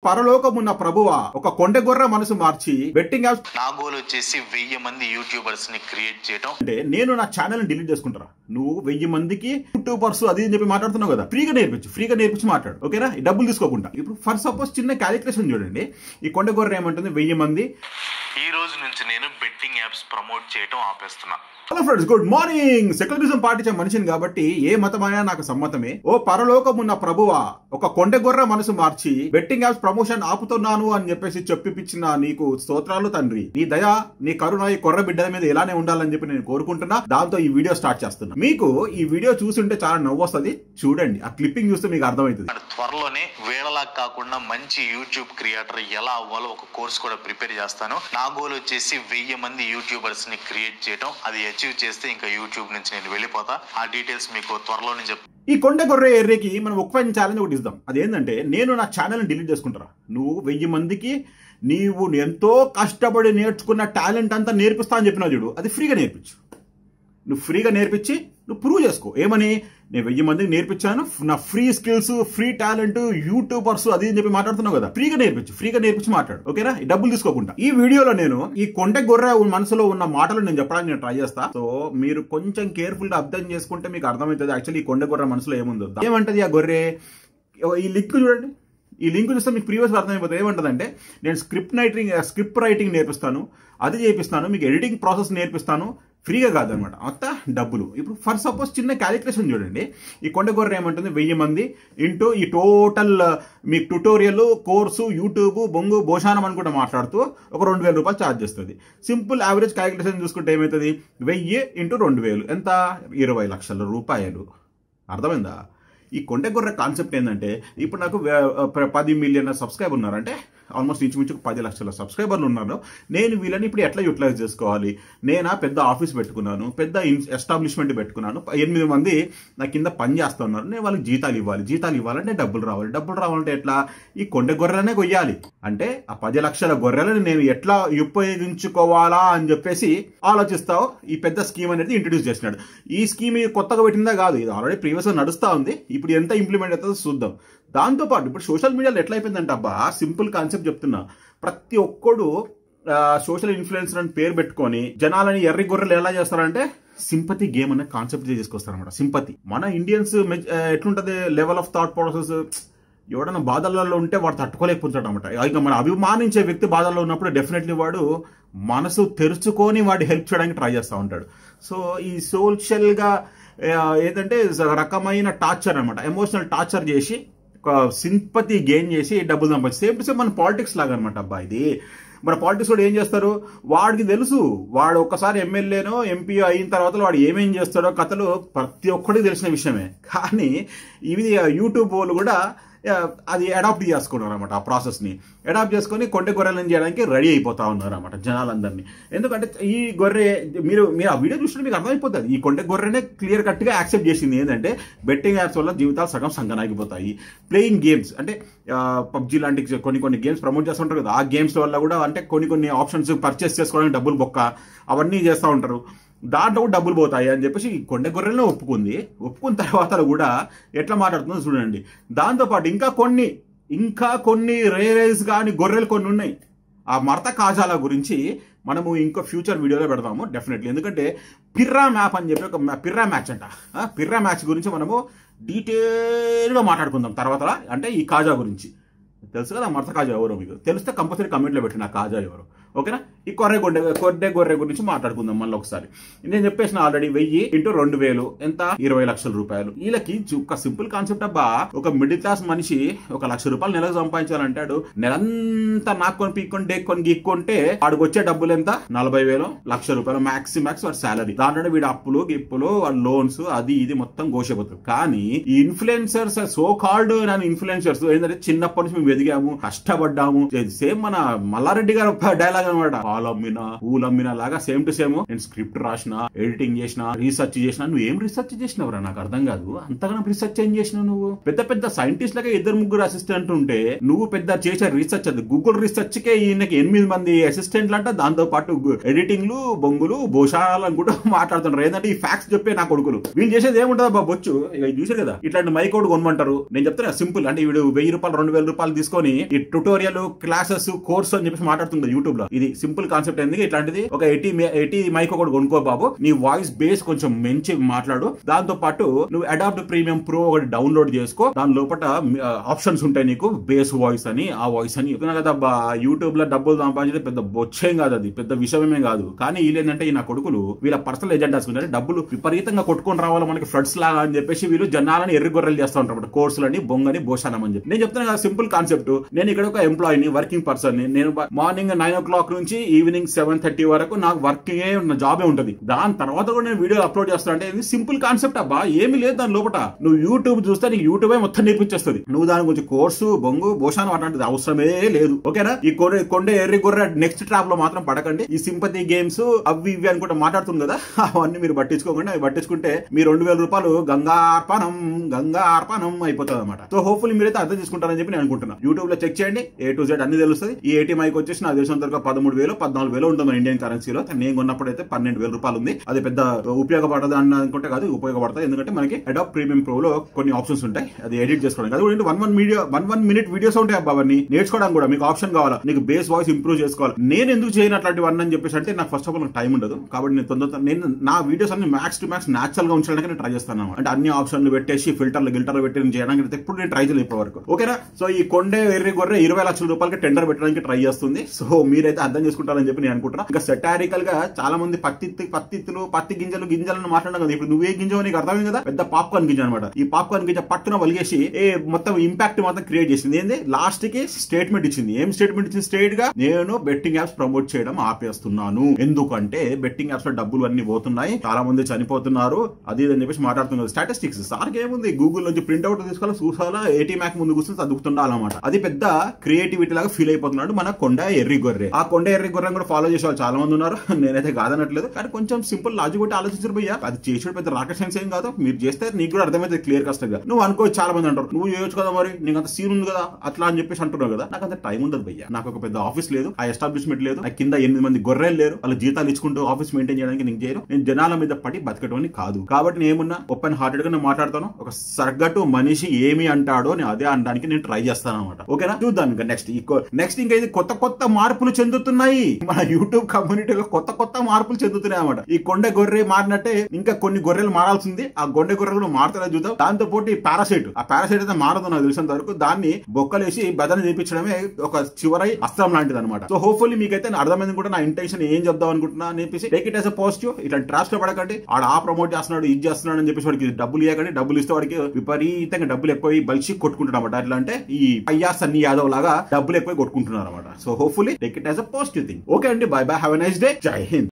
పరలోకమున్న ప్రభువా ఒక కొండగొర్ర మనసు మార్చి బెట్టింగ్ యాప్స్ నా గోల్ వచ్చేసి 1000 మంది యూట్యూబర్స్ ని క్రియేట్ చేయడం. అంటే నేను నా ఛానల్ ని డిలీట్ చేసుకుంటారా? నువ్వు 1000 మందికి యూట్యూబర్స్ అది అని చెప్పి మాట్లాడుతున్నావు కదా, ఫ్రీగా నేర్పించి మాట్లాడు, ఓకేనా? డబ్బులు తీసుకోకుండా. ఇప్పుడు ఫర్ సపోజ్ చిన్న క్యాలిక్యులేషన్ చూడండి. ఈ కొండగొర్ర ఏమంటుంది, 1000 మంది ఈ రోజు నుంచి నేను బెట్టింగ్ యాప్స్ ప్రమోట్ చేయడం ఆపేస్తున్నా. Hello friends, good morning. Secularism పాటించే మనిషిని కాబట్టి ఏ మతమైనా నాకు సమ్మతమే. ఓ పరలోకమున్న ప్రభువా ఒక కొండగొర్ర మనసు మార్చి బెట్టింగ్ యాప్స్ ప్రమోషన్ ఆపుతున్నాను అని చెప్పేసి చెప్పిపించిన నీకు స్తోత్రాలు తండ్రి. నీ దయ, నీ కరుణ ఈ కొర్ర బిడ్డల మీద ఇలానే ఉండాలని చెప్పి నేను కోరుకుంటున్నా. దాంతో ఈ వీడియో స్టార్ట్ చేస్తున్నా. మీకు ఈ వీడియో చూస్తుంటే చాలా నవ్వు వస్తుంది, చూడండి. ఆ క్లిప్పింగ్ చూస్తే మీకు అర్థమవుతుంది. త్వరలోనే వేళలా కాకుండా మంచి యూట్యూబ్ క్రియేటర్ ఎలా అవ్వాలో ఒక కోర్స్ కూడా ప్రిపేర్ చేస్తాను. నా గోల్ వచ్చేసి 1000 మంది యూట్యూబర్స్ ని క్రియేట్ చేయడం. అది అచీవ్ చేస్తే ఇంకా యూట్యూబ్ నుంచి నేను వెళ్ళిపోతా. ఆ డీటెయిల్స్ మీకు త్వరలోనే చెప్తాను. ఈ కొండగొర్రె ఎర్రకి మనం ఒక ఛాలెంజ్ ఒకటి ఇద్దాం. అదేంటంటే నేను నా ఛానల్ ని డిలీట్ చేసుకుంటారా? నువ్వు 1000 మందికి నీవు ఎంతో కష్టపడి నేర్చుకున్న టాలెంట్ అంతా నేర్పిస్తా అని చెప్పినా చూడు, అది ఫ్రీగా నేర్పించు. నువ్వు ఫ్రీగా నేర్పించి నువ్వు ప్రూవ్ చేసుకో. ఏమని? నేను 1000 మందికి నేర్పించాను, నా free skills, free talent, YouTubers అది అని చెప్పి మాట్లాడుతున్నావు కదా, ఫ్రీగా నేర్పించి మాట్లాడు, ఓకేనా? డబ్బులు తీసుకోకుండా. ఈ వీడియోలో నేను ఈ కొండగొర్రె మనసులో ఉన్న మాటలు నేను చెప్పడానికి నేను ట్రై చేస్తా. సో మీరు కొంచెం కేర్ఫుల్ గా అర్థం చేసుకుంటే మీకు అర్థమవుతుంది యాక్చువల్లీ ఈ కొండగొర్రె మనసులో ఏముందో. ఏమంటది ఆ గొర్రె? ఈ లింక్ చూడండి. ఈ లింక్ చూస్తే మీకు ప్రీవియస్ అర్థమైపోతుంది. ఏమంటదంటే, నేను స్క్రిప్ట్ రైటింగ్ నేర్పిస్తాను, అది చేపిస్తాను, మీకు ఎడిటింగ్ ప్రాసెస్ నేర్పిస్తాను, ఫ్రీగా కాదనమాట, అంతా డబ్బులు. ఇప్పుడు ఫర్ సపోజ్ చిన్న క్యాలిక్యులేషన్ చూడండి. ఈ కొండగొర్ర ఏమంటుంది, 1000 మంది ఇంటూ ఈ టోటల్ మీకు ట్యుటోరియల్ కోర్సు యూట్యూబ్ బొంగు భోషానం అని కూడా మాట్లాడుతూ ఒక 2000 రూపాయలు ఛార్జ్ చేస్తుంది. సింపుల్ యావరేజ్ క్యాలిక్యులేషన్ చూసుకుంటే ఏమవుతుంది, 1000 ఇంటూ 2000 ఎంత? 20 లక్షల రూపాయలు. అర్థమైందా? ఈ కొండగొర్ర కాన్సెప్ట్ ఏంటంటే, ఇప్పుడు నాకు 10 మిలియన్ సబ్స్క్రైబర్ ఉన్నారు, అంటే ఆల్మోస్ట్ ఇంచుమించు 10 లక్షల సబ్స్క్రైబర్లు ఉన్నారు. నేను వీళ్ళని ఇప్పుడు ఎట్లా యూటిలైజ్ చేసుకోవాలి? నేనా పెద్ద ఆఫీస్ పెట్టుకున్నాను, పెద్ద ఎస్టాబ్లిష్మెంట్ పెట్టుకున్నాను, 8 మంది నా కింద పని చేస్తున్నారు, నేను వాళ్ళకి జీతాలు ఇవ్వాలంటే డబ్బులు రావాలంటే ఎట్లా? ఈ కొండగొర్రెలనే కొయ్యాలి. అంటే ఆ 10 లక్షల గొర్రెలను నేను ఎట్లా ఉపయోగించుకోవాలా అని చెప్పేసి ఆలోచిస్తావు. ఈ పెద్ద స్కీమ్ అనేది ఇంట్రడ్యూస్ చేసినాడు. ఈ స్కీమ్ కొత్తగా పెట్టిందా కాదు, ఇది ఆల్రెడీ ప్రీవియస్ గా నడుస్తా ఉంది. ఇప్పుడు ఎంత ఇంప్లిమెంట్ అవుతుందో చూద్దాం. దాంతోపాటు ఇప్పుడు సోషల్ మీడియాలో ఎట్లా అయిపోయిందంటే, అబ్బా సింపుల్ కాన్సెప్ట్ చెప్తున్నా, ప్రతి ఒక్కడు సోషల్ ఇన్ఫ్లుయెన్సర్ అని పేరు పెట్టుకొని జనాలని ఎర్రి గొర్రెలు ఎలా చేస్తారంటే సింపతి గేమ్ అనే కాన్సెప్ట్ తీసుకొస్తారనమాట. సింపతి. మన ఇండియన్స్ ఎట్లుంటది లెవెల్ ఆఫ్ థాట్ ప్రాసెస్, ఎవడన్నా బాధలలో ఉంటే వాడు తట్టుకోలేకపోతాడు అనమాట. ఇక మన అభిమానించే వ్యక్తి బాధల్లో ఉన్నప్పుడు డెఫినెట్లీ వాడు మనసు తెరుచుకొని వాడు హెల్ప్ చేయడానికి ట్రై చేస్తూ ఉంటాడు. సో ఈ సోషల్ గా ఏదంటే రకమైన టార్చర్ అనమాట, ఎమోషనల్ టార్చర్ చేసి ఒక సింపతి గెయిన్ చేసి డబ్బులు సంపాదించి సేమ్ టు సేమ్ మన పాలిటిక్స్ లాగా అనమాట. అబ్బా ఇది మన పాలిటిక్స్ కూడా ఏం చేస్తారు, వాడికి తెలుసు, వాడు ఒక్కసారి ఎమ్మెల్యేనో ఎంపీ అయిన తర్వాత వాడు ఏమేం చేస్తాడో కథలు ప్రతి ఒక్కడికి తెలిసిన విషయమే. కానీ ఇవి యూట్యూబ్ వాళ్ళు కూడా అది అడాప్ట్ చేసుకున్నారు అనమాట. ఆ ప్రాసెస్ ని అడాప్ట్ చేసుకుని కొండగొర్రెలను చేయడానికి రెడీ అయిపోతా ఉన్నారు అనమాట జనాలందరినీ. ఎందుకంటే ఈ గొర్రె మీరు ఆ వీడియో చూస్తే మీకు అర్థమైపోతుంది, ఈ కొండగొర్రెనే క్లియర్ కట్ గా యాక్సెప్ట్ చేసింది ఏంటంటే బెట్టింగ్ యాప్స్ వల్ల జీవితాలు సగం సంగనాగిపోతాయి. ప్లేయింగ్ గేమ్స్ అంటే పబ్జీ లాంటి కొన్ని గేమ్స్ ప్రమోట్ చేస్తుంటారు కదా, ఆ గేమ్స్ వల్ల కూడా అంటే కొన్ని ఆప్షన్స్ పర్చేస్ చేసుకోవడానికి డబ్బులు బొక్క అవన్నీ చేస్తూ ఉంటారు, దాంట్లో కూడా డబ్బులు పోతాయి అని చెప్పేసి ఈ కొండగొర్రెలను ఒప్పుకున్న తర్వాత కూడా ఎట్లా మాట్లాడుతుందో చూడండి. దాంతోపాటు ఇంకా కొన్ని రేరేస్ కానీ గొర్రెలు కొన్ని ఉన్నాయి. ఆ మడత కాజాల గురించి మనము ఇంకో ఫ్యూచర్ వీడియోలో పెడతాము డెఫినెట్లీ. ఎందుకంటే పిర్రా మ్యాప్ అని చెప్పి ఒక పిర్రా మ్యాచ్ గురించి మనము డీటెయిల్గా మాట్లాడుకుందాం తర్వాత. అంటే ఈ కాజా గురించి తెలుసు కదా, మడత కాజా ఎవరో మీకు తెలిస్తే కంపల్సరీ కమెంట్లో పెట్టిన కాజా ఎవరు, ఓకేనా? ఈ కొండగొర్రె గురించి మాట్లాడుకుందాం మళ్ళీ ఒకసారి. నేను చెప్పేసిన ఆల్రెడీ 1000 ఇంటూ 2000 ఎంత? 20 లక్షల రూపాయలు. వీళ్ళకి ఒక సింపుల్ కాన్సెప్ట్ అబ్బా, ఒక మిడిల్ క్లాస్ మనిషి 1 లక్ష రూపాయలు నెలకు సంపాదించాలంటాడు. నెలంతా నాక్కొని పీక్కొని డేక్కొని గీక్కుంటే వాడికి వచ్చే డబ్బులు ఎంత? 40,000 లక్ష రూపాయలు మ్యాక్స్ వాడి శాలరీ. దాంట్లో వీడి అప్పులు గిప్పులు వాడి లోన్స్ అది ఇది మొత్తం గోషపోతుంది. కానీ ఈ ఇన్ఫ్లుయెన్సర్స్, సో కాల్డ్ ఇన్ఫ్లుయెన్సర్స్ ఏంటంటే చిన్నప్పటి నుంచి మేము ఎదిగాము, కష్టపడ్డాము. సేమ్ మన మల్లారెడ్డి గారు డైలాగ్ అనమాట, పాలమ్మినా పూలమ్మినా లాగా సేమ్ టు సేమ్ నేను స్క్రిప్ట్ రాసిన, ఎడిటింగ్ చేసిన, రీసెర్చ్ చేసిన. నువ్వు ఏం రీసెర్చ్ చేసినవరా నాకు అర్థం కాదు. అంతగానో రీసెర్చ్ ఏం చేసినావు నువ్వు? పెద్ద పెద్ద సైంటిస్ట్ లాగా 2-3 అసిస్టెంట్ ఉంటే నువ్వు పెద్ద చేసే రీసెర్చ్ అది గూగుల్ రీసెర్చ్ కే ఈయనకి 8 మంది అసిస్టెంట్లు అంట. దాంతో పాటు ఎడిటింగ్లు, బొంగులు, భోషాలను కూడా మాట్లాడుతున్నారు. ఏంటంటే ఈ ఫ్యాక్ట్స్ చెప్పే నా కొడుకులు. వీళ్ళు చేసేది ఏముంటుందా బాబు? బొచ్చు ఇక చూసారు కదా, ఇట్లాంటి మైక్ ఒకటి కొనమంటారు. నేను చెప్తున్నా సింపుల్, అంటే వీడు 1000 రూపాయలు 2000 రూపాయలు తీసుకొని ఈ ట్యూటోరియల్, క్లాసెస్, కోర్స్ అని చెప్పేసి మాట్లాడుతుంది యూట్యూబ్ లో. ఇది సింపుల్ కాన్సెప్ట్. ఎందుకు ఇట్లాంటిది ఒక 80 మైక్ ఒకటి కొనుక్కో బాబు. నీ వాయిస్ బేస్ కొంచెం మంచి మాట్లాడు. దాంతో పాటు నువ్వు అడాప్ట్ ప్రీమియం ప్రో ఒకటి డౌన్లోడ్ చేసుకో. దాని లోపల ఆప్షన్స్ ఉంటాయి నీకు, బేస్ వాయిస్ అని, ఆ వాయిస్ అని. కదా యూట్యూబ్ లో డబ్బులు సంపాదించడం పెద్ద బొచ్చేం కాదు, అది పెద్ద విషయమే కాదు. కానీ వీళ్ళేంటంటే ఈ నా కొడుకులు వీళ్ళ పర్సనల్ ఎజెండాస్ ఉంటారు. డబ్బులు విపరీతంగా కొట్టుకొని రావాలి మనకి ఫ్లడ్స్ లాగా అని చెప్పేసి వీళ్ళు జనాలని ఎర్రగొర్రెలు చేస్తూ ఉంటారు. కోర్సులని, బొంగని, భోషానం అని చెప్పి. నేను చెప్తాను కదా సింపుల్ కాన్సెప్ట్. నేను ఇక్కడ ఒక ఎంప్లాయీని, వర్కింగ్ పర్సన్ ని. నేను మార్నింగ్ 9 o'clock నుంచి ఈవినింగ్ 7:30 వరకు నాకు వర్కింగ్ జాబే ఉంటది. దాని తర్వాత కూడా నేను వీడియో అప్లోడ్ చేస్తాను. అంటే ఇది సింపుల్ కాన్సెప్ట్ అబ్బా, ఏమి లేదు దాని లోపల. నువ్వు యూట్యూబ్ చూస్తే నీకు యూట్యూబే మొత్తం నేర్పించేస్తుంది. నువ్వు దాని గురించి కోర్సు, బొంగు, భోషానం అట్లాంటిది అవసరమే లేదు. ఓకేనా? ఈ కొండే ఎర్రి గొర్రె నెక్స్ట్ ట్రాప్ లో మాత్రం పడకండి. ఈ సింపతి గేమ్స్ అవి ఇవి అనుకుంటే మాట్లాడుతుంది కదా, అవన్నీ మీరు పట్టించుకోకుండా. అవి పట్టించుకుంటే మీ 2000 రూపాయలు గంగార్పణం అయిపోతుంది అనమాట. సో హోప్ఫుల్లీ మీరైతే అర్థం చేసుకుంటారని చెప్పి నేను అనుకుంటున్నా. యూట్యూబ్ లో చెక్ చేయండి, A to Z అన్ని తెలుస్తుంది. ఈ 80 మైక్ వచ్చేసి నా దేశం తరగతి 13,000 14,000 ఉంటుంది ఇండియన్ కరెన్సీలో. నేను కొన్నప్పుడు అయితే 12,000 రూపాయలు ఉంది. అది పెద్ద ఉపయోగపడదు అని అనుకుంటే కాదు, ఉపయోగపడతాయి. ఎందుకంటే మనకి అడాప్ట్ ప్రీమియం ప్రో లో కొన్ని ఆప్షన్స్ ఉంటాయి, అది ఎడిట్ చేసుకోవడానికి. అది కూడా 1 minute వీడియోస్ ఉంటాయి అబ్బా. అవన్నీ నేర్చుకోవడానికి కూడా మీకు ఆప్షన్ కావాలా, నీకు బేస్ వాయిస్ ఇంప్రూవ్ చేసుకోవాలి. నేను ఎందుకు చేయను అట్లాంటివన్నీ అని చెప్పేసి అంటే నాకు ఫస్ట్ ఆఫ్ ఆల్ నాకు టైం ఉండదు. కాబట్టి నేను నా వీడియోస్ అన్ని మ్యాక్స్ టు మ్యాక్స్ న్యాచురల్ గా ఉంచడానికి నేను ట్రై చేస్తాను. అంటే అన్ని ఆప్షన్లు పెట్టేసి ఫిల్టర్లు పెట్టి చేయడానికి ఎప్పుడు నేను ట్రై చేయలేదు ఇప్పటి వరకు. ఓకేనా? సో ఈ కొండే ఎర్రి గొర్రె 20 లక్షల రూపాయలకి టెండర్ పెట్టడానికి ట్రై చేస్తుంది. సో మీరైతే అర్థం చేసుకుంటారని చెప్పి నేను అనుకుంటున్నా. ఇంకా సెటారికల్ గా చాలా మంది పత్తి గింజలను మాట్లాడడం కదా. ఇప్పుడు నువ్వే గింజ నీకు అర్థమైంది కదా, పెద్ద పాప్కార్న్ గింజ అనమాట. ఈ పాప్కార్న్ గింజ పట్టున వలిగేసి మొత్తం ఇంపాక్ట్ మాత్రం క్రియేట్ చేసింది. ఏంది లాస్ట్ కి స్టేట్మెంట్ ఇచ్చింది. ఏం స్టేట్మెంట్ ఇచ్చింది? స్ట్రైట్ గా నేను బెట్టింగ్ యాప్స్ ప్రమోట్ చేయడం ఆపేస్తున్నాను. ఎందుకంటే బెట్టింగ్ యాప్స్ లో డబ్బులు అన్ని పోతున్నాయి, చాలా మంది చనిపోతున్నారు, అది అని చెప్పేసి మాట్లాడుతున్నారు. స్టాటిస్టిక్స్ సార్కి ఏముంది, గూగుల్ నుంచి ప్రింట్అవుట్ తీసుకోవాలి, చూసాలా, AT మ్యాక్ ముందు కూర్చొని చదువుతుండాలన్నమాట. అది పెద్ద క్రియేటివిటీ లాగా ఫీల్ అయిపోతున్నాడు మన కొండ ఎర్రి గొర్రె. ఆ కొండ ఎర్రి గొర్రెని కూడా ఫాలో చేసే వాళ్ళు చాలా మంది ఉన్నారు. నేనైతే కాదనట్లేదు, కానీ కొంచెం సింపుల్ లాజిక్ కొట్టి ఆలోచించారు భయ్యా. అది చేసేది పెద్ద రాకెట్ సైన్స్ ఏం కాదు. మీరు చేస్తే నీకు కూడా అర్థమైతే క్లియర్ కష్టంగా. నువ్వు అనుకో, చాలా మంది అంటారు నువ్వు చేయొచ్చు కదా, మరి నీకు అంత సీన్ ఉంది కదా అట్లా అని చెప్పేసి అంటున్నావు కదా. నాకు అంత టైం ఉండదు భయ్యా. నాకు ఒక పెద్ద ఆఫీస్ లేదు, ఆ ఎస్టాబ్లిష్మెంట్ లేదు, నాకు కింద 8 మంది గొర్రెలు లేరు, వాళ్ళ జీతాలు ఇచ్చుకుంటూ ఆఫీస్ మెయింటైన్ చేయడానికి నీకు చేయరు. నేను జనాల మీద పడి బతకడం కాదు. కాబట్టి నేను ఏమున్నా ఓపెన్ హార్టెడ్ గా నేను మాట్లాడతాను. ఒక సగటు మనిషి ఏమి అంటాడో నేను అదే అనడానికి నేను ట్రై చేస్తాను అనమాట. ఓకేనా? చూద్దాం ఇంకా నెక్స్ట్ ఇంకా ఇది కొత్త మార్పులు చెందుతున్నాయి మన యూట్యూబ్ కమ్యూనిటీలో. కొత్త మార్పులు చెందుతున్నాయి అనమాట. ఈ కొండ గొర్రె మారినట్టే ఇంకా కొన్ని గొర్రెలు మారాల్సింది. ఆ గొండె గొర్రెలు కూడా మారుతారో చూద్దాం. దాంతో పాటు ఈ పారాసైట్ అయితే మారదు నాకు తెలిసినంత వరకు. దాన్ని బొక్కలేసి బదన చేయించడమే ఒక చివరి అస్త్రం లాంటిది అనమాట. సో హోప్ఫుల్లీ మీకైతే అర్థమైంది కూడా నా ఇంటెన్షన్ ఏం చెప్దాం అనుకుంటున్నా అని చెప్పేసి. Take it as a positive. ఇట్లా ట్రాప్స్ లో పడకండి. ఆడ ఆ ప్రమోట్ చేస్తున్నాడు, ఇది చేస్తున్నాడు అని చెప్పేసి వాడికి డబ్బులు ఇవ్వకండి. డబ్బులు ఇస్తే వాడికి విపరీతంగా డబ్బులు ఎక్కువ బలిసి కొట్టుకుంటున్నారు అనమాట. అట్లా అంటే ఈ అయ్యా సన్నీ యాదవ్ లాగా డబ్బులు ఎక్కువ కొట్టుకుంటున్నారు అనమాట. So hopefully take it as a positive thing. Okay అండి, bye bye, have a nice day, Jai Hind.